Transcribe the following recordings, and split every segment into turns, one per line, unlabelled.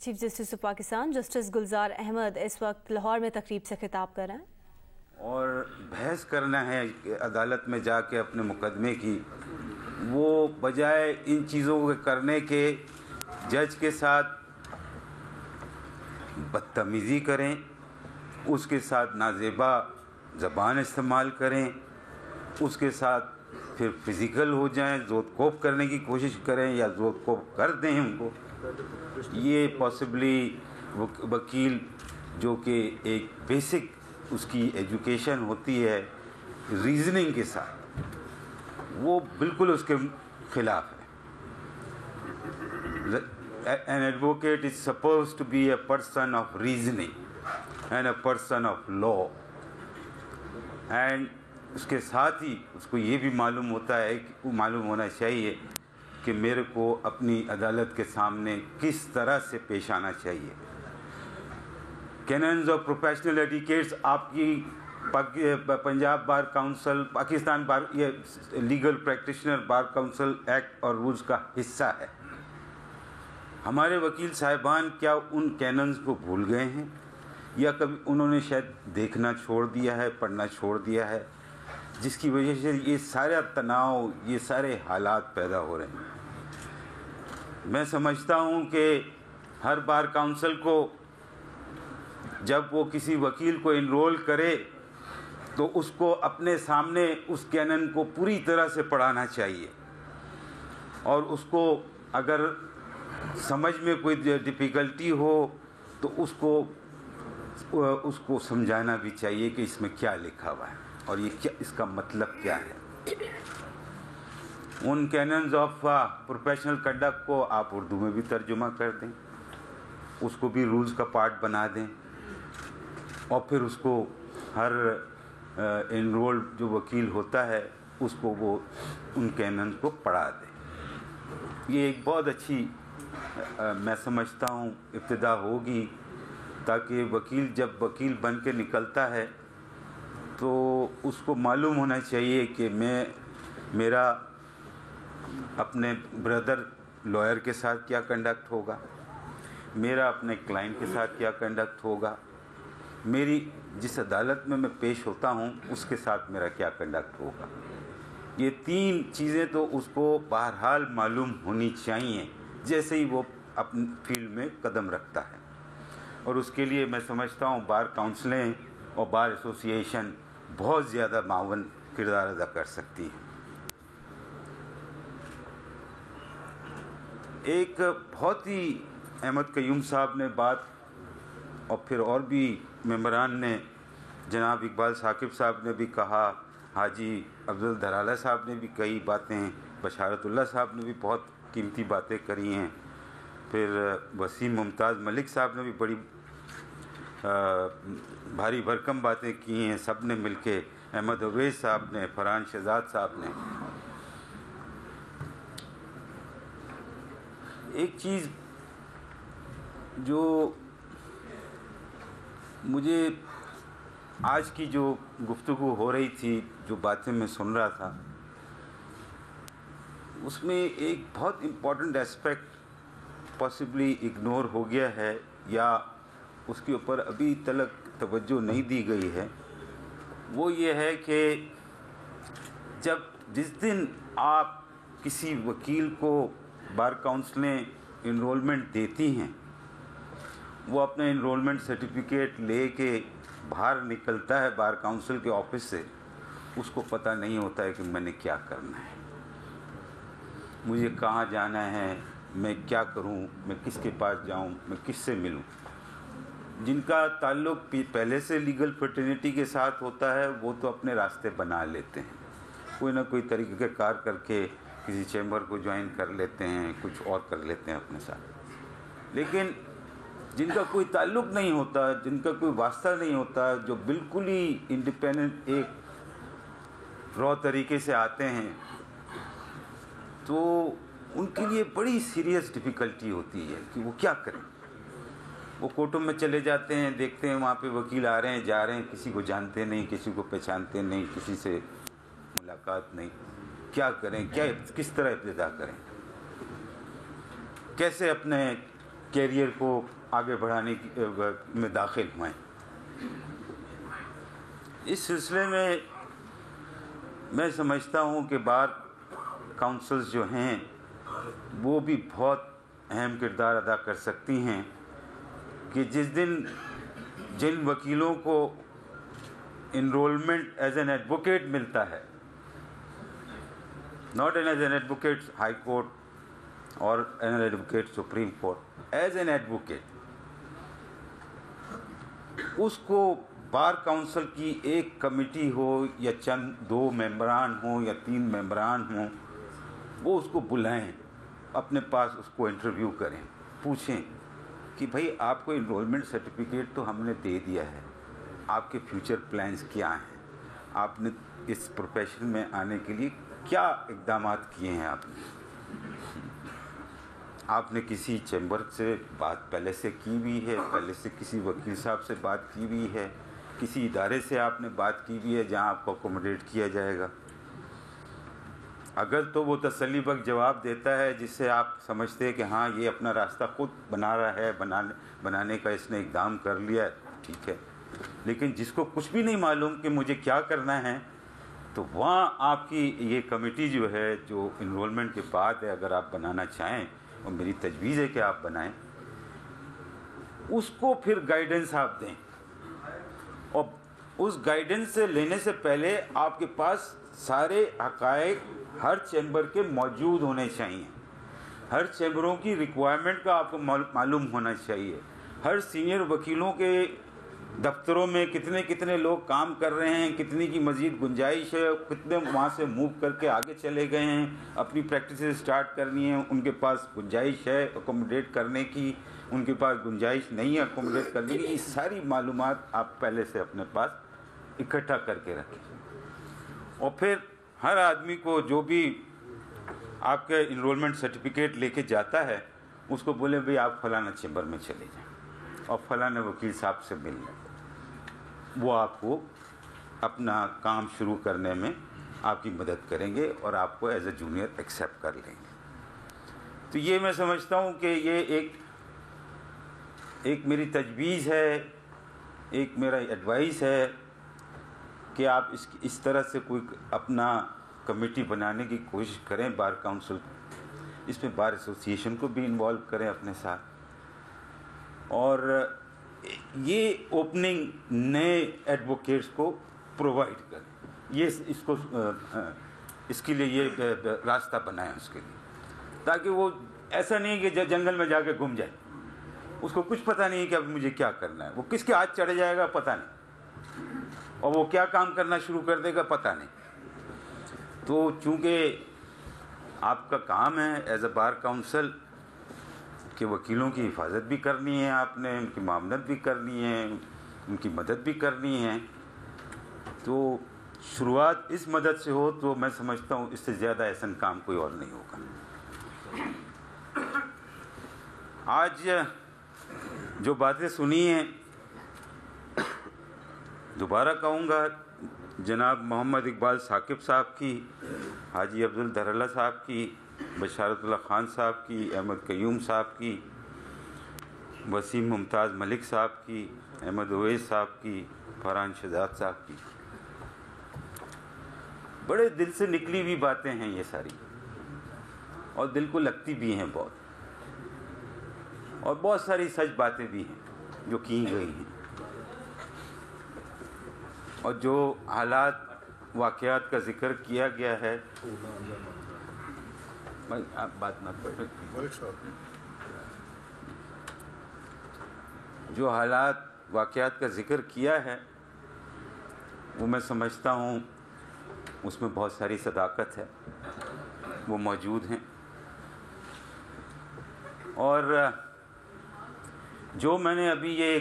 Chief justice of Pakistan justice Gulzar Ahmed इस वक्त लाहौर में तकरीब से खिताब कर रहे हैं
और बहस करना है अदालत में जाके अपने मुकदमे की, वो बजाय इन चीज़ों को करने के जज के साथ बदतमीज़ी करें, उसके साथ नाजेबा ज़बान इस्तेमाल करें, उसके साथ फिर फिज़िकल हो जाएं, जोत-कोप करने की कोशिश करें या जोत-कोप कर दें उनको। ये पॉसिबली वकील जो कि एक बेसिक उसकी एजुकेशन होती है रीजनिंग के साथ, वो बिल्कुल उसके खिलाफ है। An advocate is supposed to be a person of reasoning and a person of law, and उसके साथ ही उसको ये भी मालूम होता है कि मालूम होना चाहिए कि मेरे को अपनी अदालत के सामने किस तरह से पेश आना चाहिए। कैनन्स ऑफ प्रोफेशनल एटिकेट्स आपकी पंजाब बार काउंसिल, पाकिस्तान बार, ये legal practitioner bar council act और रूल्स का हिस्सा है। हमारे वकील साहिबान क्या उन कैनन्स को भूल गए हैं या कभी उन्होंने शायद देखना छोड़ दिया है, पढ़ना छोड़ दिया है, जिसकी वजह से ये सारा तनाव, ये सारे हालात पैदा हो रहे हैं। मैं समझता हूँ कि हर बार काउंसिल को जब वो किसी वकील को इनरोल करे तो उसको अपने सामने उस कैनन को पूरी तरह से पढ़ाना चाहिए और उसको अगर समझ में कोई डिफ़िकल्टी हो तो उसको समझाना भी चाहिए कि इसमें क्या लिखा हुआ है और ये क्या, इसका मतलब क्या है। उन कैनन्स ऑफ प्रोफेशनल कंडक्ट को आप उर्दू में भी तर्जुमा कर दें, उसको भी रूल्स का पार्ट बना दें और फिर उसको हर इनरोल्ड जो वकील होता है उसको वो उन कैनन्स को पढ़ा दें। ये एक बहुत अच्छी मैं समझता हूँ इब्तिदा होगी, ताकि वकील जब वकील बन के निकलता है तो उसको मालूम होना चाहिए कि मेरा अपने ब्रदर लॉयर के साथ क्या कंडक्ट होगा, मेरा अपने क्लाइंट के साथ क्या कंडक्ट होगा, मेरी जिस अदालत में मैं पेश होता हूँ उसके साथ मेरा क्या कंडक्ट होगा। ये तीन चीज़ें तो उसको बहरहाल मालूम होनी चाहिए जैसे ही वो अपनी फील्ड में कदम रखता है। और उसके लिए मैं समझता हूँ बार काउंसलें और बार एसोसिएशन बहुत ज़्यादा मावन किरदार अदा कर सकती है। एक बहुत ही अहमद कयूम साहब ने बात और फिर और भी मेंबरान ने, जनाब इकबाल साकिब साहब ने भी कहा, हाजी अब्दुल धराला साहब ने भी कई बातें, बशारतुल्लाह साहब ने भी बहुत कीमती बातें करी हैं, फिर वसीम मुमताज़ मलिक साहब ने भी बड़ी भारी भरकम बातें की हैं, सब ने मिलके, अहमद अवैस साहब ने, फरहान शहजाद साहब ने। एक चीज़ जो मुझे आज की जो गुफ्तगू हो रही थी, जो बातें मैं सुन रहा था, उसमें एक बहुत इम्पॉर्टेंट एस्पेक्ट पॉसिबली इग्नोर हो गया है या उसके ऊपर अभी तक तवज्जो नहीं दी गई है। वो ये है कि जिस दिन आप किसी वकील को बार काउंसलें इनरोलमेंट देती हैं, वो अपना इनरोलमेंट सर्टिफिकेट लेके बाहर निकलता है बार काउंसिल के ऑफिस से, उसको पता नहीं होता है कि मैंने क्या करना है, मुझे कहाँ जाना है, मैं क्या करूं, मैं किसके पास जाऊं, मैं किससे मिलूं। जिनका ताल्लुक़ पहले से लीगल फ्रेटर्निटी के साथ होता है वो तो अपने रास्ते बना लेते हैं, कोई ना कोई तरीक़ेकार करके किसी चैम्बर को ज्वाइन कर लेते हैं, कुछ और कर लेते हैं अपने साथ। लेकिन जिनका कोई ताल्लुक़ नहीं होता, जिनका कोई वास्ता नहीं होता, जो बिल्कुल ही इंडिपेंडेंट एक रॉ तरीके से आते हैं, तो उनके लिए बड़ी सीरियस डिफ़िकल्टी होती है कि वो क्या करें। वो कोर्टों में चले जाते हैं, देखते हैं वहाँ पे वकील आ रहे हैं, जा रहे हैं, किसी को जानते नहीं, किसी को पहचानते नहीं, किसी से मुलाकात नहीं, क्या करें, क्या किस तरह इब्तिदा करें, कैसे अपने कैरियर को आगे बढ़ाने में दाखिल हुए। इस सिलसिले में मैं समझता हूँ कि बार काउंसिल्स जो हैं वो भी बहुत अहम किरदार अदा कर सकती हैं कि जिस दिन जिन वकीलों को इनरोलमेंट एज एन एडवोकेट मिलता है, not as an advocate high court और an advocate supreme court, as an advocate, उसको बार काउंसिल की एक कमेटी हो या चंद 2 मेंबरान हो या 3 मेंबरान हो, वो उसको बुलाएं, अपने पास उसको इंटरव्यू करें, पूछें कि भाई आपको इनरोलमेंट सर्टिफिकेट तो हमने दे दिया है, आपके फ्यूचर प्लान्स क्या हैं, आपने इस प्रोफेशन में आने के लिए क्या इक़दाम किए हैं, आपने किसी चैम्बर से बात पहले से की हुई है, पहले से किसी वकील साहब से बात की हुई है, किसी इदारे से आपने बात की हुई है जहां आपको अकोमोडेट किया जाएगा। अगर तो वो तसल्लीबख्श जवाब देता है जिससे आप समझते हैं कि हाँ ये अपना रास्ता खुद बना रहा है, बनाने का इसने इक़दाम कर लिया है, ठीक है। लेकिन जिसको कुछ भी नहीं मालूम कि मुझे क्या करना है, तो वहाँ आपकी ये कमेटी जो है, जो इनरोलमेंट के बाद है, अगर आप बनाना चाहें और मेरी तजवीज़ है कि आप बनाएं, उसको फिर गाइडेंस आप दें। और उस गाइडेंस से लेने से पहले आपके पास सारे हक़ाइक़ हर चैम्बर के मौजूद होने चाहिए, हर चैम्बरों की रिक्वायरमेंट का आपको मालूम होना चाहिए, हर सीनियर वकीलों के दफ्तरों में कितने कितने लोग काम कर रहे हैं, कितनी की मज़ीद गुंजाइश है, कितने वहाँ से मूव करके आगे चले गए हैं, अपनी प्रैक्टिस स्टार्ट करनी है, उनके पास गुंजाइश है अकोमोडेट करने की, उनके पास गुंजाइश नहीं है अकोमोडेट करने की। ये सारी मालूमात आप पहले से अपने पास इकट्ठा करके रखें। और फिर हर आदमी को जो भी आपके इनरोलमेंट सर्टिफिकेट लेके जाता है, उसको बोले भाई आप फलाना चैम्बर में चले जाएं और फलाने वकील साहब से मिल लें, वो आपको अपना काम शुरू करने में आपकी मदद करेंगे और आपको एज ए जूनियर एक्सेप्ट कर लेंगे। तो ये मैं समझता हूँ कि ये एक मेरी तजवीज़ है, एक मेरा एडवाइस है कि आप इस तरह से कोई अपना कमेटी बनाने की कोशिश करें, बार काउंसिल, इसमें बार एसोसिएशन को भी इन्वॉल्व करें अपने साथ, और ये ओपनिंग नए एडवोकेट्स को प्रोवाइड करें, ये इसके लिए ये रास्ता बनाएं उसके लिए, ताकि वो ऐसा नहीं कि जंगल में जाके घूम जाए, उसको कुछ पता नहीं है कि अब मुझे क्या करना है, वो किसके हाथ चढ़ जाएगा पता नहीं, और वो क्या काम करना शुरू कर देगा पता नहीं। तो चूँकि आपका काम है एज अ बार काउंसिल कि वकीलों की हिफाजत भी करनी है, आपने उनकी मामलत भी करनी है, उनकी मदद भी करनी है, तो शुरुआत इस मदद से हो तो मैं समझता हूँ इससे ज़्यादा ऐसा काम कोई और नहीं होगा। आज जो बातें सुनी हैं, दोबारा कहूँगा, जनाब मोहम्मद इकबाल साकिब साहब की, हाजी अब्दुल दरल्ला साहब की, बशारतुल्लाह खान साहब की, अहमद कयूम साहब की, वसीम मुमताज़ मलिक साहब की, अहमद ओवैस साहब की, फरहान शहजाद साहब की, बड़े दिल से निकली हुई बातें हैं ये सारी, और दिल को लगती भी हैं बहुत, और बहुत सारी सच बातें भी हैं जो की गई हैं, और जो हालात वाक़यात का जिक्र किया गया है, भाई आप बात मत करें, जो हालात वाक़यात का जिक्र किया है वो मैं समझता हूँ उसमें बहुत सारी सदाकत है, वो मौजूद हैं। और जो मैंने अभी ये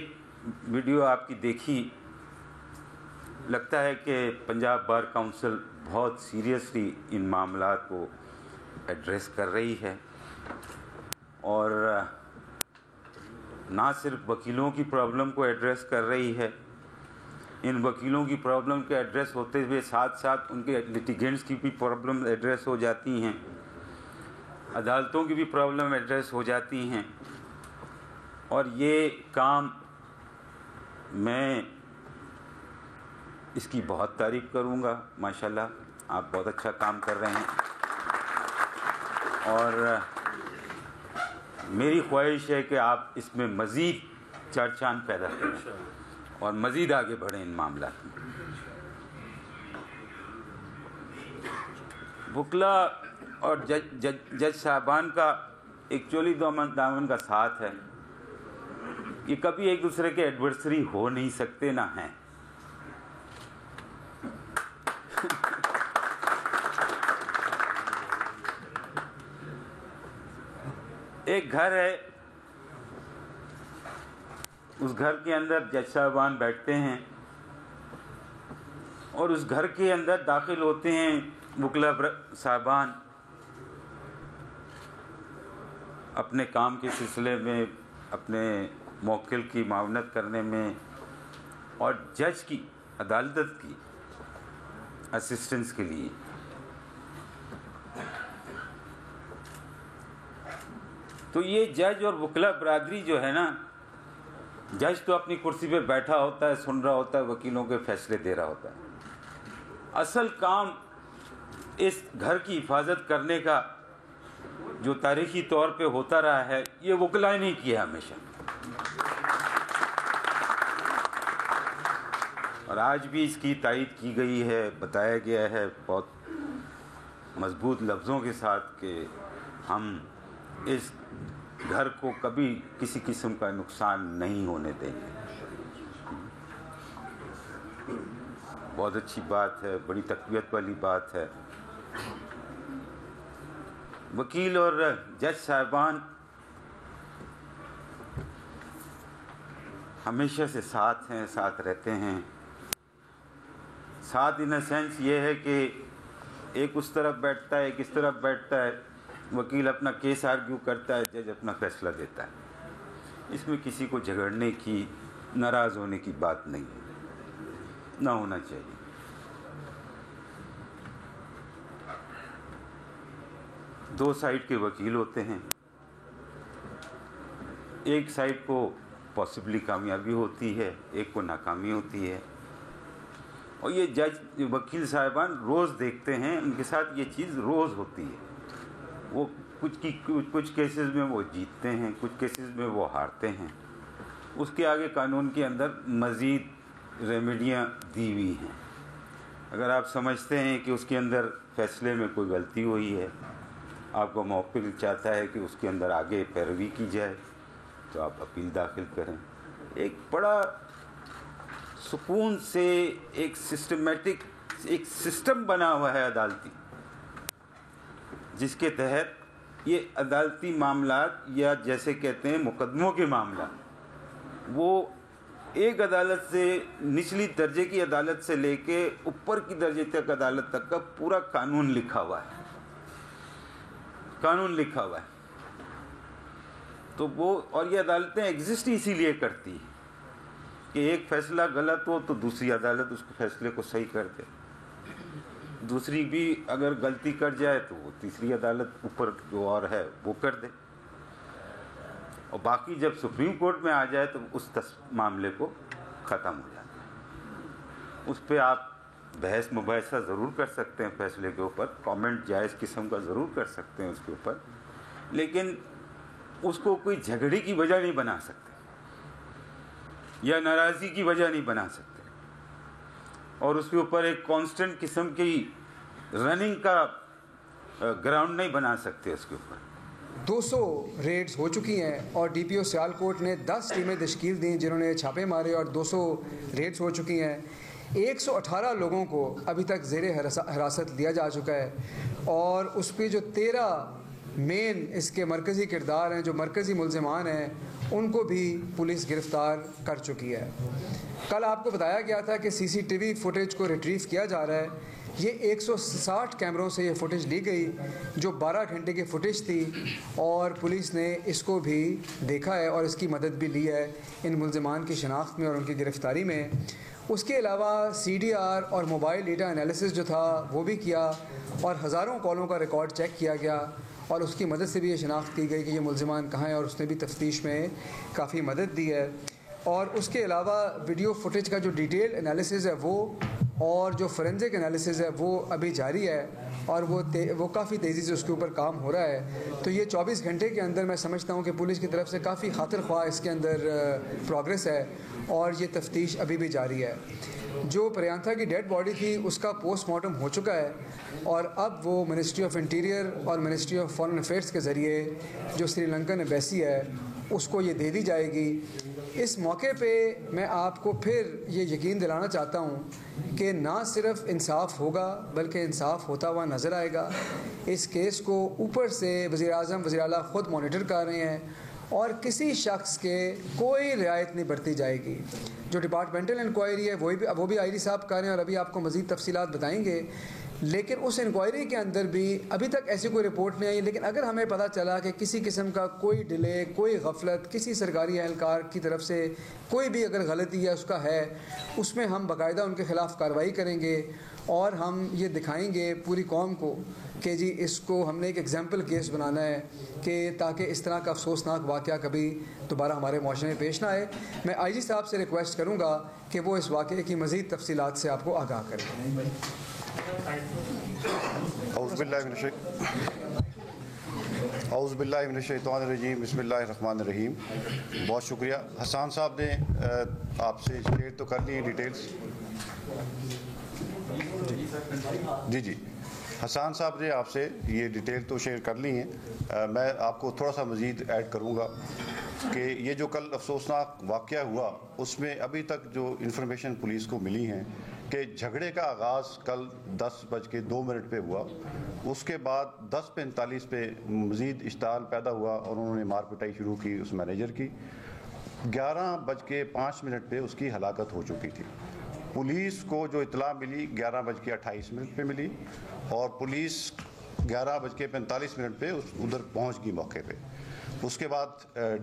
वीडियो आपकी देखी, लगता है कि पंजाब बार काउंसिल बहुत सीरियसली इन मामलात को एड्रेस कर रही है, और ना सिर्फ वकीलों की प्रॉब्लम को एड्रेस कर रही है, इन वकीलों की प्रॉब्लम के एड्रेस होते हुए साथ साथ उनके लिटिगेंट्स की भी प्रॉब्लम एड्रेस हो जाती हैं, अदालतों की भी प्रॉब्लम एड्रेस हो जाती हैं, और ये काम मैं इसकी बहुत तारीफ़ करूँगा। माशाल्लाह आप बहुत अच्छा काम कर रहे हैं और मेरी ख्वाहिश है कि आप इसमें मज़ीद चार चांद पैदा करें और मज़ीद आगे बढ़ें इन मामलात में। वकला और जज साहबान का एक्चुअली दामन का साथ है, ये कभी एक दूसरे के एडवर्सरी हो नहीं सकते ना हैं। एक घर है, उस घर के अंदर जज साहबान बैठते हैं और उस घर के अंदर दाखिल होते हैं वकला साहबान अपने काम के सिलसिले में, अपने मौकिल की मावनत करने में और जज की अदालत की असिस्टेंस के लिए। तो ये जज और वकला बरादरी जो है ना, जज तो अपनी कुर्सी पे बैठा होता है, सुन रहा होता है, वकीलों के फैसले दे रहा होता है। असल काम इस घर की हिफाजत करने का जो तारीखी तौर पे होता रहा है, ये वकला ने नहीं किया हमेशा। और आज भी इसकी तायीद की गई है, बताया गया है बहुत मजबूत लफ्ज़ों के साथ कि हम इस घर को कभी किसी किस्म का नुकसान नहीं होने देंगे। बहुत अच्छी बात है, बड़ी तकवीत वाली बात है। वकील और जज साहबान हमेशा से साथ हैं, साथ रहते हैं। साथ इन सेंस ये है कि एक उस तरफ बैठता है, एक इस तरफ बैठता है, वकील अपना केस आर्ग्यू करता है, जज अपना फैसला देता है। इसमें किसी को झगड़ने की, नाराज़ होने की बात नहीं, ना होना चाहिए। दो साइड के वकील होते हैं, एक साइड को पॉसिबली कामयाबी होती है, एक को नाकामी होती है। और ये जज वकील साहिबान रोज़ देखते हैं, उनके साथ ये चीज़ रोज़ होती है। वो कुछ केसेस में वो जीतते हैं, कुछ केसेस में वो हारते हैं। उसके आगे कानून के अंदर मज़ीद रेमेडियाँ दी हुई हैं। अगर आप समझते हैं कि उसके अंदर फैसले में कोई गलती हुई है, आपका मौक़िल चाहता है कि उसके अंदर आगे पैरवी की जाए, तो आप अपील दाखिल करें। एक बड़ा सुकून से एक सिस्टमेटिक एक सिस्टम बना हुआ है अदालती, जिसके तहत ये अदालती मामलात या जैसे कहते हैं मुकदमों के मामला, वो एक अदालत से निचली दर्जे की अदालत से लेके ऊपर की दर्जे तक अदालत तक का पूरा कानून लिखा हुआ है, कानून लिखा हुआ है। तो वो और ये अदालतें एग्जिस्ट इसीलिए करती हैं कि एक फैसला गलत हो तो दूसरी अदालत उसके फैसले को सही कर दे, दूसरी भी अगर गलती कर जाए तो वो तीसरी अदालत ऊपर जो और है वो कर दे, और बाकी जब सुप्रीम कोर्ट में आ जाए तो उस मामले को ख़त्म हो जाता है। उस पर आप बहस मुबाहिसा ज़रूर कर सकते हैं, फैसले के ऊपर कमेंट जायज़ किस्म का ज़रूर कर सकते हैं उसके ऊपर, लेकिन उसको कोई झगड़े की वजह नहीं बना सकते या नाराज़गी की वजह नहीं बना सकते, और उसके ऊपर एक कांस्टेंट किस्म की रनिंग का ग्राउंड नहीं बना सकते। उसके ऊपर
200 रेड्स हो चुकी हैं और डीपीओ सियालकोट ने 10 टीमें तश्कील दी जिन्होंने छापे मारे और 200 रेड्स हो चुकी हैं। 118 लोगों को अभी तक ज़ेरे हिरासत लिया जा चुका है और उस पर जो 13 मेन इसके मरकज़ी किरदार हैं, जो मरकज़ी मुल्ज़िमान हैं, उनको भी पुलिस गिरफ़्तार कर चुकी है। कल आपको बताया गया था कि सीसीटीवी फुटेज को रिट्रीव किया जा रहा है। ये 160 कैमरों से ये फुटेज ली गई जो 12 घंटे की फुटेज थी और पुलिस ने इसको भी देखा है और इसकी मदद भी ली है इन मुल्ज़िमान की शनाख्त में और उनकी गिरफ़्तारी में। उसके अलावा CDR और मोबाइल डेटा एनालिसिस जो था वो भी किया और हज़ारों कॉलों का रिकॉर्ड चेक किया गया और उसकी मदद से भी ये शनाख्त की गई कि ये मुल्ज़िमान कहाँ हैं, और उसने भी तफ्तीश में काफ़ी मदद दी है। और उसके अलावा वीडियो फुटेज का जो डिटेल एनालिसिस है वो और जो फोरेंसिक एनालिसिस है वो अभी जारी है, और वो काफ़ी तेज़ी से उसके ऊपर काम हो रहा है। तो ये 24 घंटे के अंदर मैं समझता हूँ कि पुलिस की तरफ से काफ़ी खातिर ख्वाह इसके अंदर प्रोग्रेस है, और ये तफ्तीश अभी भी जारी है। जो प्रियंका की डेड बॉडी थी उसका पोस्टमार्टम हो चुका है, और अब वो मिनिस्ट्री ऑफ इंटीरियर और मिनिस्ट्री ऑफ फॉरेन अफेयर्स के ज़रिए जो श्रीलंकन एम्बेसी है उसको ये दे दी जाएगी। इस मौके पे मैं आपको फिर ये यकीन दिलाना चाहता हूँ कि ना सिर्फ इंसाफ होगा बल्कि इंसाफ होता हुआ नज़र आएगा। इस केस को ऊपर से वज़ीर-ए-आज़म, वज़ीर-ए-आला ख़ुद मॉनिटर कर रहे हैं, और किसी शख्स के कोई रियायत नहीं बरती जाएगी। जो डिपार्टमेंटल इंक्वायरी है वो भी आईजी साहब कर रहे हैं, और अभी आपको मज़ीद तफसीलात बताएंगे। लेकिन उस इंक्वायरी के अंदर भी अभी तक ऐसी कोई रिपोर्ट नहीं आई। लेकिन अगर हमें पता चला कि किसी किस्म का कोई डिले, कोई गफलत किसी सरकारी एहलकार की तरफ से कोई भी अगर गलती है उसका है, उसमें हम बाकायदा उनके ख़िलाफ़ कार्रवाई करेंगे, और हम ये दिखाएंगे पूरी कौम को कि जी इसको हमने एक एग्जाम्पल केस बनाना है, कि ताकि इस तरह का अफसोसनाक वाक़या कभी दोबारा हमारे मुआशरे में पेश ना आए। मैं आईजी साहब से रिक्वेस्ट करूँगा कि वो इस वाक़े की मज़ीद तफसीलात से आपको आगाह करें।
औज़ुबिल्लाहिमिनश्शैतानिर्रजीम, बिस्मिल्लाहिर्रहमानिर्रहीम। बहुत शुक्रिया। हसन साहब ने आपसे शेयर तो कर ली डिटेल्स। जी हसन साहब ने आपसे ये डिटेल तो शेयर कर ली हैं। मैं आपको थोड़ा सा मज़ीद ऐड करूँगा कि ये जो कल अफसोसनाक वाक़या हुआ उसमें अभी तक जो इन्फॉर्मेशन पुलिस को मिली हैं कि झगड़े का आगाज़ कल 10:02 पे हुआ। उसके बाद 10:45 पे मज़ीद इश्ताल पैदा हुआ और उन्होंने मार पिटाई शुरू की उस मैनेजर की। 11:05 पे उसकी हलाकत हो चुकी थी। पुलिस को जो इतला मिली 11:28 पे मिली, और पुलिस 11:45 पे उधर पहुंच गई मौके पे। उसके बाद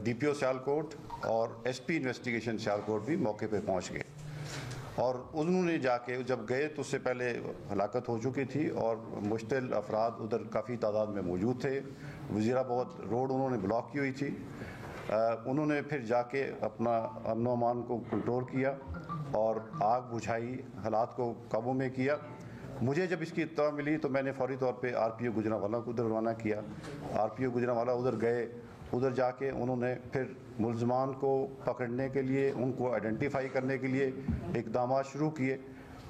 DPO सियालकोट और SP इन्वेस्टिगेशन सियालकोट भी मौके पे पहुंच गए, और उन्होंने जाके जब गए तो उससे पहले हलाकत हो चुकी थी और मुश्तिल अफराद उधर काफ़ी तादाद में मौजूद थे। वज़ीराबाद रोड उन्होंने ब्लॉक की हुई थी। उन्होंने फिर जाके अपना अमन व अमान को कंट्रोल किया और आग बुझाई, हालात को काबू में किया। मुझे जब इसकी इत्तला मिली तो मैंने फौरी तौर पे RPO गुजरांवाला को उधर रवाना किया। RPO गुजरांवाला उधर गए, उधर जाके उन्होंने फिर मुल्ज़मान को पकड़ने के लिए, उनको आइडेंटिफाई करने के लिए इक़दाम शुरू किए।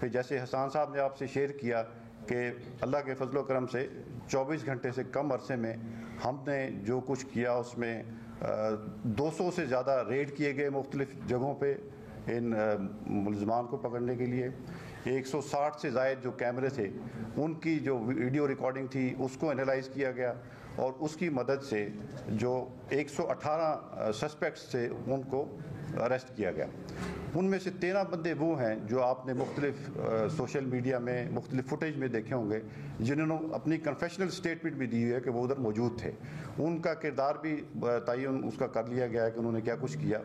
फिर जैसे हसन साहब ने आपसे शेयर किया कि अल्लाह के फजल करम से 24 घंटे से कम अरसे में हमने जो कुछ किया उसमें 200 से ज़्यादा रेड किए गए मुख्तलिफ़ जगहों पे इन मुल्ज़मान को पकड़ने के लिए। 160 से ज़ायद जो कैमरे थे उनकी जो वीडियो रिकॉर्डिंग थी उसको एनालाइज़ किया गया, और उसकी मदद से जो 118 सस्पेक्ट्स थे उनको अरेस्ट किया गया। उनमें से 13 बंदे वो हैं जो आपने मुख्तलिफ सोशल मीडिया में मुख्तलिफ फुटेज में देखे होंगे, जिन्होंने अपनी कन्फेशनल स्टेटमेंट भी दी है कि वो उधर मौजूद थे। उनका किरदार भी तयन उसका कर लिया गया है कि उन्होंने क्या कुछ किया।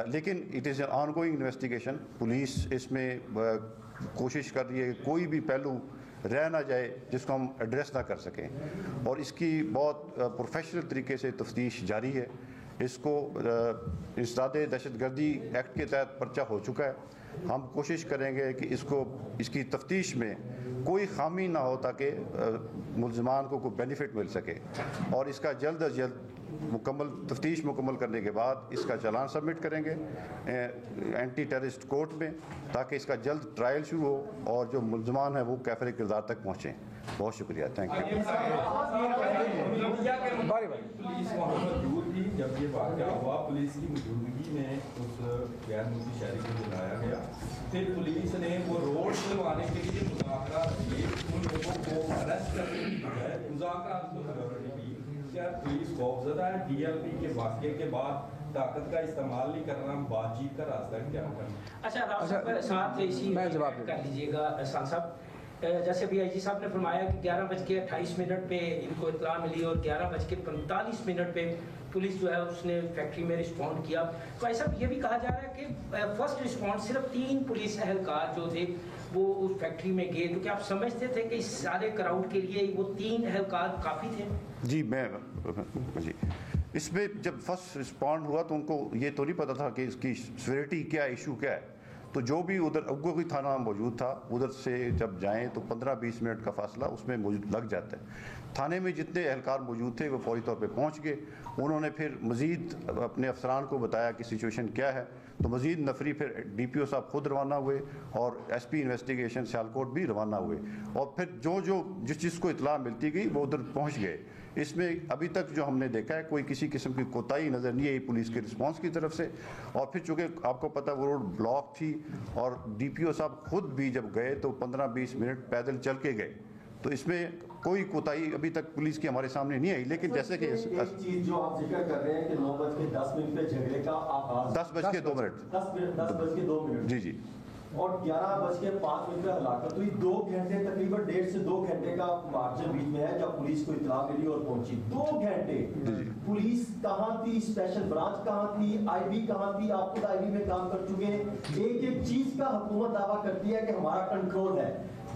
लेकिन it is an ongoing investigation. Police इसमें कोशिश कर रही है कि कोई भी पहलू रह ना जाए जिसको हम एड्रेस ना कर सकें, और इसकी बहुत प्रोफेशनल तरीके से तफ्तीश जारी है। इसको इंसदाद दहशतगर्दी एक्ट के तहत पर्चा हो चुका है। हम कोशिश करेंगे कि इसकी तफ्तीश में कोई खामी ना हो ताकि मुल्ज़मान को कोई बेनिफिट मिल सके, और इसका जल्द अज जल्द तफ्तीश मुकम्मल करने के बाद इसका चालान सबमिट करेंगे एंटी टेररिस्ट कोर्ट में, ताकि इसका जल्द ट्रायल शुरू हो और जो मुल्ज़मान है वो कैफर किरदार तक पहुँचें। बहुत शुक्रिया, थैंक यू।
जब ये वाक़या हुआ पुलिस की मौजूदगी में उस गैर मुल्की शहरी को बुलाया गया, फिर पुलिस ने वो रोड खुलवाने के लिए मुज़ाकरात किए, उन लोगों को अरेस्ट करने की बजाय मुज़ाकरात को प्रायोरिटी दी। क्या पुलिस खौफज़दा है DLP के वाक़े के बाद ताकत का इस्तेमाल नहीं करना, बातचीत का रास्ता क्या करना?
अच्छा साथ इसी
मैं जवाब
कर लीजिएगा हसन साहब। जैसे अभी IG साहब ने फरमाया कि 11:28 पे इनको इत्तला मिली और 11:45 पे पुलिस जो है उसने फैक्ट्री में रिस्पॉन्ड किया। तो ऐसा ये भी कहा जा रहा है कि फर्स्ट रिस्पॉन्स सिर्फ 3 पुलिस एहलकार जो थे वो उस फैक्ट्री में गए, तो क्या आप समझते थे कि इस सारे क्राउड के लिए वो 3 एहलकार काफ़ी थे?
जी इसमें जब फर्स्ट रिस्पॉन्ड हुआ तो उनको ये तो नहीं पता था कि इसकी सीवियरिटी क्या, इशू क्या है। तो जो भी उधर कोई थाना मौजूद था, उधर से जब जाएं तो 15-20 मिनट का फासला उसमें मौजूद लग जाता है। थाने में जितने एहलकार मौजूद थे वो फौरी तौर पे पहुंच गए। उन्होंने फिर मज़ीद अपने अफसरान को बताया कि सिचुएशन क्या है। तो मज़ीद नफरी फिर DPO साहब खुद रवाना हुए और SP इन्वेस्टिगेशन सियालकोट भी रवाना हुए और फिर जिस चीज़ को इतला मिलती गई वो उधर पहुँच गए। इसमें अभी तक जो हमने देखा है कोई किसी किस्म की कोताही नज़र नहीं आई पुलिस के रिस्पांस की तरफ से। और फिर चूँकि आपको पता वो रोड ब्लॉक थी और DPO साहब खुद भी जब गए तो 15-20 मिनट पैदल चल के गए। तो इसमें कोई कोताही अभी तक पुलिस की हमारे सामने नहीं आई। लेकिन जैसे कि
एक चीज जो आप जिक्र कर रहे हैं कि 9:10 पे झगड़े का आगाज
10:02 जी
और 11:05 पे हलाकत हुई। 2 घंटे तकरीबन 1.5 से 2 घंटे का मार्जिन बीच में है जब पुलिस को इत्तला मिली और पहुंची। 2 घंटे पुलिस कहाँ थी, स्पेशल ब्रांच कहाँ थी, IB कहाँ थी? आप खुद IB में काम कर चुके हैं। एक चीज का हुकूमत दावा करती है कि हमारा कंट्रोल है।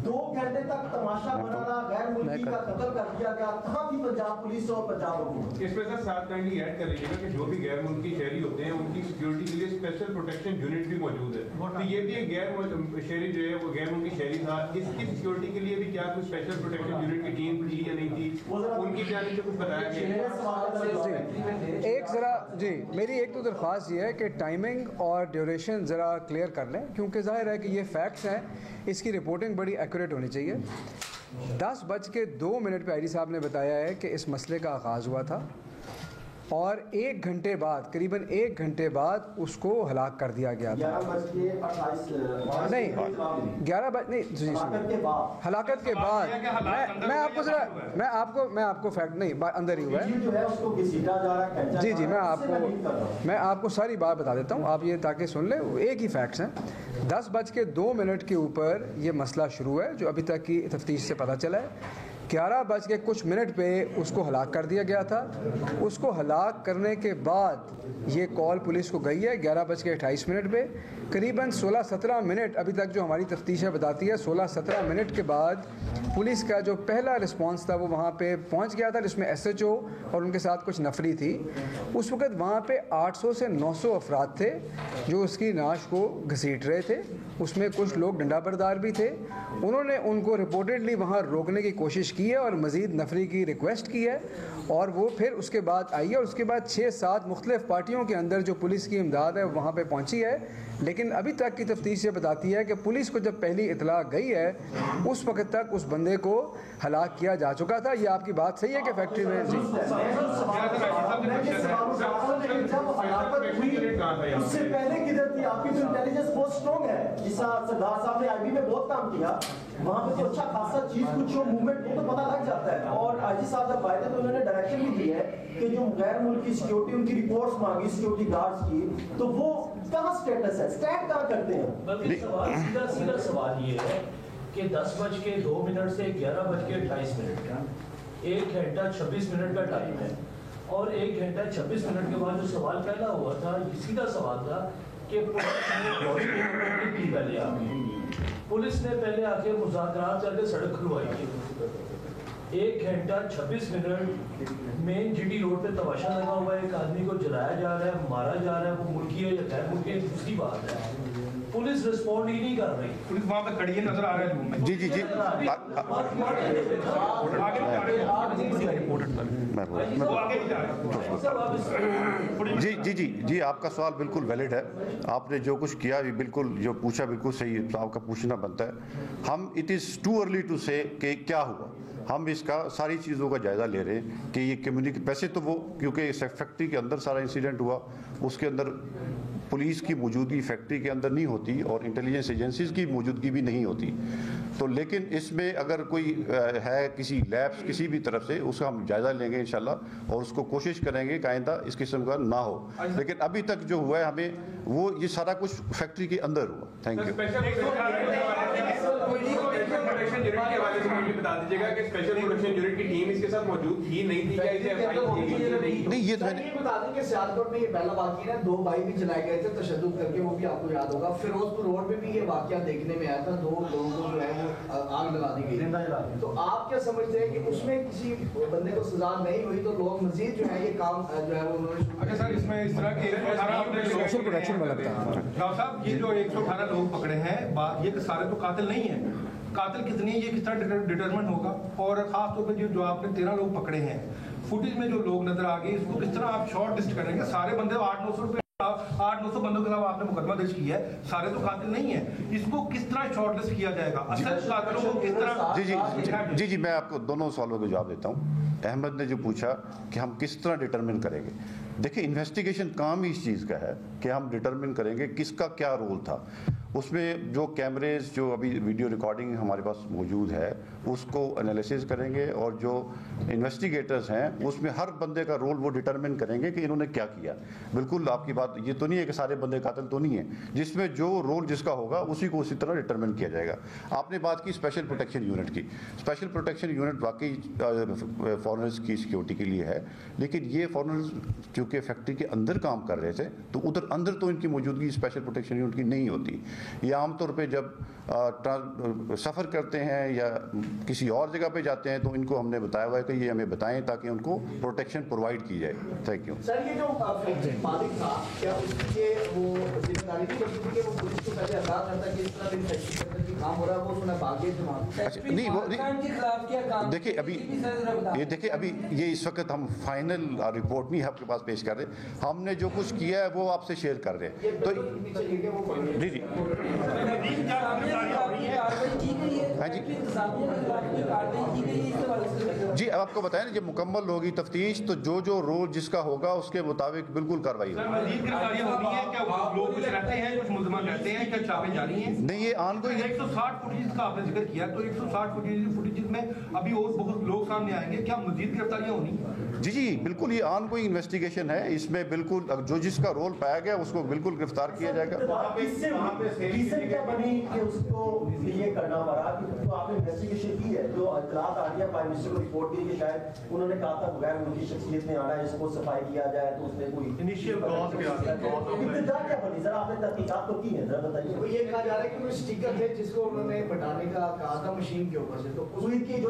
2 घंटे तक तमाशा बनाना, गैर मुल्की का कत्ल कर दिया गया। कहाँ थी पंजाब पुलिस और पंजाब हुकूमत?
इसमें सर साथ काइंडली ऐड कर लीजिएगा कि जो भी गैर मुल्की शहरी होते हैं उनकी सिक्योरिटी के लिए स्पेशल प्रोटेक्शन यूनिट भी मौजूद है। तो ये भी एक गैर शहरी जो है वो गैर मुल्की शहरी था, इसकी सिक्योरिटी के लिए भी क्या कुछ स्पेशल प्रोटेक्शन यूनिट की टीम थी या नहीं थी, उनकी जाने से कुछ बताया गया?
एक ज़रा जी मेरी एक तो दरख्वास्त ये है कि टाइमिंग और ड्यूरेशन ज़रा क्लियर कर लें, क्योंकि जाहिर है कि ये फैक्ट्स हैं, इसकी रिपोर्टिंग बड़ी एक्यूरेट होनी चाहिए। 10:02 पे ID साहब ने बताया है कि इस मसले का आगाज़ हुआ था और 1 घंटे बाद, करीबन 1 घंटे बाद उसको हलाक कर दिया गया था।
11:28
नहीं 11 नहीं जी हलाकत के बाद मैं आपको ज़रा मैं आपको फैक्ट नहीं अंदर ही हुआ है जी मैं आपको सारी बात बता देता हूँ, आप ये ताकि सुन ले, एक ही फैक्ट्स हैं। 10:02 के ऊपर ये मसला शुरू है जो अभी तक की तफ्तीश से पता चला है। 11:01 पे उसको हलाक कर दिया गया था। उसको हलाक करने के बाद ये कॉल पुलिस को गई है 11:28 पे। करीबन 16-17 मिनट अभी तक जो हमारी तफ्तीश है बताती है, 16-17 मिनट के बाद पुलिस का जो पहला रिस्पांस था वो वहाँ पे पहुँच गया था, जिसमें SHO और उनके साथ कुछ नफरी थी। उस वक़्त वहाँ पे 800 से 900 अफराद थे जो उसकी नाश को घसीट रहे थे। उसमें कुछ लोग डंडा बरदार भी थे। उन्होंने उनको रिपोर्टेडली वहाँ रोकने की कोशिश की है और मज़ीद नफरी की रिक्वेस्ट की है और वो फिर उसके बाद आई है और उसके बाद 6-7 मुख्तलिफ पार्टियों के अंदर जो पुलिस की इमदाद है वहाँ पे पहुँची है। लेकिन अभी तक की तफ्तीश ये बताती है कि पुलिस को जब पहली इतला गई है उस वक्त तक उस बंदे को हलाक किया जा चुका था। ये आपकी बात सही है कि फैक्ट्री में जी
उससे पहले किधर थी? आपकी तो इंटेलिजेंस बहुत स्ट्रॉन्ग है। सरदार साहब ने IB में बहुत काम किया, वहाँ पे तो अच्छा खासा चीज कुछ मूवमेंट हो तो पता लग जाता है। और IG साहब जब आए थे तो उन्होंने डायरेक्शन भी दी है कि जो गैर मुल्की सिक्योरिटी उनकी रिपोर्ट्स मांगी सिक्योरिटी गार्ड्स की, तो वो कहाँ स्टेटस है, स्टैट कहाँ करते हैं?
बल्कि सीधा सवाल ये है कि 10:02 से 11:28, 1 घंटा 26 मिनट का टाइम है और 1 घंटा 26 मिनट के बाद जो सवाल पैदा हुआ था, सीधा सवाल था कि पुलिस ने पहले आके मुज़ाकरात करके सड़क खुलवाई थी। 1 घंटा 26 मिनट मेन GT रोड पे तमाशा लगा हुआ है, एक आदमी को जलाया जा रहा है, मारा जा रहा है, वो मुल्की है या गैर मुल्की है दूसरी बात है। पुलिस रिस्पॉन्ड ही नहीं कर रही। पुलिस वहाँ पे खड़ी है, नजर आ रहा है
जी जी आपका सवाल बिल्कुल वैलिड है। आपने जो कुछ किया ये बिल्कुल जो पूछा बिल्कुल सही है, आपका पूछना बनता है। हम it is too early to say कि क्या हुआ, हम इसका सारी चीज़ों का जायज़ा ले रहे हैं कि ये कम्युनिटी वैसे तो वो क्योंकि इस फैक्ट्री के अंदर सारा इंसिडेंट हुआ, उसके अंदर पुलिस की मौजूदगी फैक्ट्री के अंदर नहीं होती और इंटेलिजेंस एजेंसीज की मौजूदगी भी नहीं होती। तो लेकिन इसमें अगर कोई है किसी लैब्स किसी भी तरफ से, उसका हम जायज़ा लेंगे इंशाल्लाह और उसको कोशिश करेंगे कि आइंदा इस किस्म का ना हो। लेकिन अभी तक जो हुआ है हमें वो ये सारा कुछ फैक्ट्री के अंदर हुआ। Thank you.
प्रोटेक्शन यूनिट के हवाले से मुझे बता दीजिएगा कि स्पेशल प्रोटेक्शन यूनिट की टीम इसके साथ मौजूद थी नहीं थी, क्या इसे
नहीं ये बता दें कि सियालकोट में ये पहला वाकया है, 2 भाई भी जलाए गए थे तशद्दुद करके, वो भी आपको याद होगा। फिरोजपुर रोड पे भी ये वाकया देखने में आया था, 2 लोगों को जो है वो आग लगा दी गई। तो आप क्या समझते हैं कि उसमें किसी बंदे को सजा नहीं हुई तो लोग मजीद जो है ये काम जो है वो उन्होंने।
अच्छा सर, इसमें इस तरह के
सोशल प्रोटेक्शन वाला
डॉक्टर साहब, ये जो 118 लोग पकड़े हैं, ये सारे तो कातिल नहीं है। कातिल कितने ये किस तरह डिटरमिन होगा? और खास तौर पर जो आपने 13 लोग पकड़े हैं, फुटेज में जो लोग नजर आ गए, इसको किस तरह आप शॉर्ट लिस्ट करेंगे? सारे बंदे 800-900 रुपए 800-900 बंदों के अलावा आपने मुकदमा दर्ज किया है, सारे तो कातिल नहीं है। इसको किस तरह शॉर्ट लिस्ट किया जाएगा? असल कातिलों को किस तरह?
जी, मैं आपको दोनों सवालों का जवाब देता हूँ। अहमद ने जो पूछा कि हम किस तरह डिटरमिन करेंगे, देखिए इन्वेस्टिगेशन काम ही इस चीज़ का है कि हम डिटरमिन करेंगे किसका क्या रोल था। उसमें जो कैमरेज, जो अभी वीडियो रिकॉर्डिंग हमारे पास मौजूद है, उसको एनालिसिस करेंगे और जो इन्वेस्टिगेटर्स हैं उसमें हर बंदे का रोल वो डिटरमिन करेंगे कि इन्होंने क्या किया। बिल्कुल आपकी बात ये तो नहीं है कि सारे बंदे कातिल तो नहीं है, जिसमें जो रोल जिसका होगा उसी को उसी तरह डिटरमिन किया जाएगा। आपने बात की स्पेशल प्रोटेक्शन यूनिट की। स्पेशल प्रोटेक्शन यूनिट वाकई फॉरेनर्स की सिक्योरिटी के लिए है, लेकिन ये फॉरेनर्स चूँकि फैक्ट्री के अंदर काम कर रहे थे तो उधर अंदर तो इनकी मौजूदगी स्पेशल प्रोटेक्शन यूनिट की नहीं होती। ये आमतौर पे जब सफ़र करते हैं या किसी और जगह पे जाते हैं तो इनको हमने बताया हुआ है कि ये हमें बताएं ताकि उनको प्रोटेक्शन प्रोवाइड की जाए। Thank you
sir. ये जो मालिक था, क्या उसकी ये वो जिम्मेदारी थी कि वो पुलिस को पहले आगाह करता कि इस तरह इन्वेस्टिगेशन काम हो रहा है, वो सुना भाग्य जमा।
अच्छा, नहीं वो देखिए अभी ये देखिए अभी ये इस वक्त हम फाइनल रिपोर्ट नहीं आपके पास पेश कर रहे, हमने जो कुछ किया है वो आपसे शेयर कर रहे हैं। तो जी हाँ जी, अब आपको बताया ना जब मुकम्मल होगी तफ्तीश तो जो जो रोल जिसका होगा उसके मुताबिक बिल्कुल कार्रवाई होगी। नहीं ये आन कोई
160 फुटेज का आपने जिक्र किया, तो 160 फुटेज में अभी और बहुत लोग सामने आएंगे, क्या मजीद गिरफ्तारियां होनी?
जी बिल्कुल, ये आन कोई इन्वेस्टिगेशन है, इसमें बिल्कुल जो जिसका रोल पाया गया उसको बिल्कुल गिरफ्तार किया जाएगा।
उसको ये करना पड़ा कि तो आपने इन्वेस्टिगेशन की है, जो इतलात आ रही है प्राइम मिनिस्टर को रिपोर्ट की कि शायद उन्होंने कहा था बगैर उनकी शख्सियत में आना है, इसको सफाई किया जाए, तो उसने कोई
इनिशियल कॉज
क्या बनी? जरा आपने तहकीकात तो की है, जरा बताइए।
वो ये कहा जा रहा है कि वो स्टिकर थे जिसको उन्होंने बताने का कहा था मशीन के ऊपर से, तो उसकी जो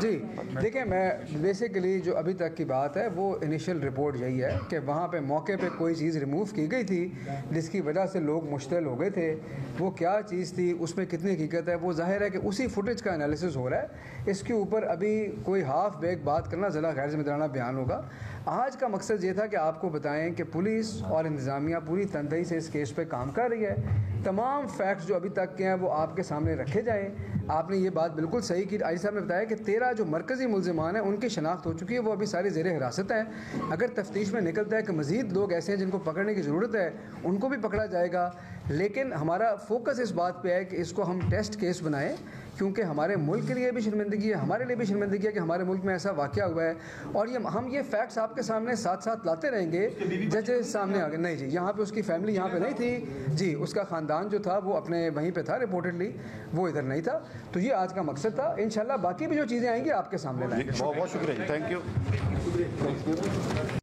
जी देखिए, मैं बेसिकली जो अभी तक की बात है वो इनिशियल रिपोर्ट यही है कि वहाँ पे मौके पे कोई चीज़ रिमूव की गई थी जिसकी वजह से लोग मुश्तिल हो गए थे। वो क्या चीज़ थी, उसमें कितनी हकीकत है, वो जाहिर है कि उसी फुटेज का एनालिसिस हो रहा है। इसके ऊपर अभी कोई हाफ बैग बात करना ज़रा गैर जिम्मेदाराना बयान होगा। आज का मकसद ये था कि आपको बताएं कि पुलिस और इंतज़ामिया पूरी तनदेही से इस केस पे काम कर रही है। तमाम फैक्ट्स जो अभी तक के हैं वो आपके सामने रखे जाएँ। आपने ये बात बिल्कुल सही की, आई साहब ने बताया कि 13 जो मरकज़ी मुल्ज़िमान हैं उनकी शनाख्त हो चुकी है, वो अभी सारी ज़ेर हिरासत हैं। अगर तफ्तीश में निकलता है कि मज़ीद लोग ऐसे हैं जिनको पकड़ने की ज़रूरत है, उनको भी पकड़ा जाएगा। लेकिन हमारा फोकस इस बात पे है कि इसको हम टेस्ट केस बनाएं, क्योंकि हमारे मुल्क के लिए भी शर्मिंदगी है, हमारे लिए भी शर्मिंदगी है कि हमारे मुल्क में ऐसा वाक़या हुआ है। और ये हम ये फैक्ट्स आपके सामने साथ साथ लाते रहेंगे। जजेस सामने आ गए, नहीं जी, यहाँ पे उसकी फैमिली यहाँ पे नहीं थी जी, उसका ख़ानदान जो था वो अपने वहीं पे था, रिपोर्टेडली वो इधर नहीं था। तो ये आज का मकसद था। इंशाल्लाह बाकी भी जो चीज़ें आएंगी आपके सामने लाएंगे।
बहुत बहुत शुक्रिया, थैंक यू।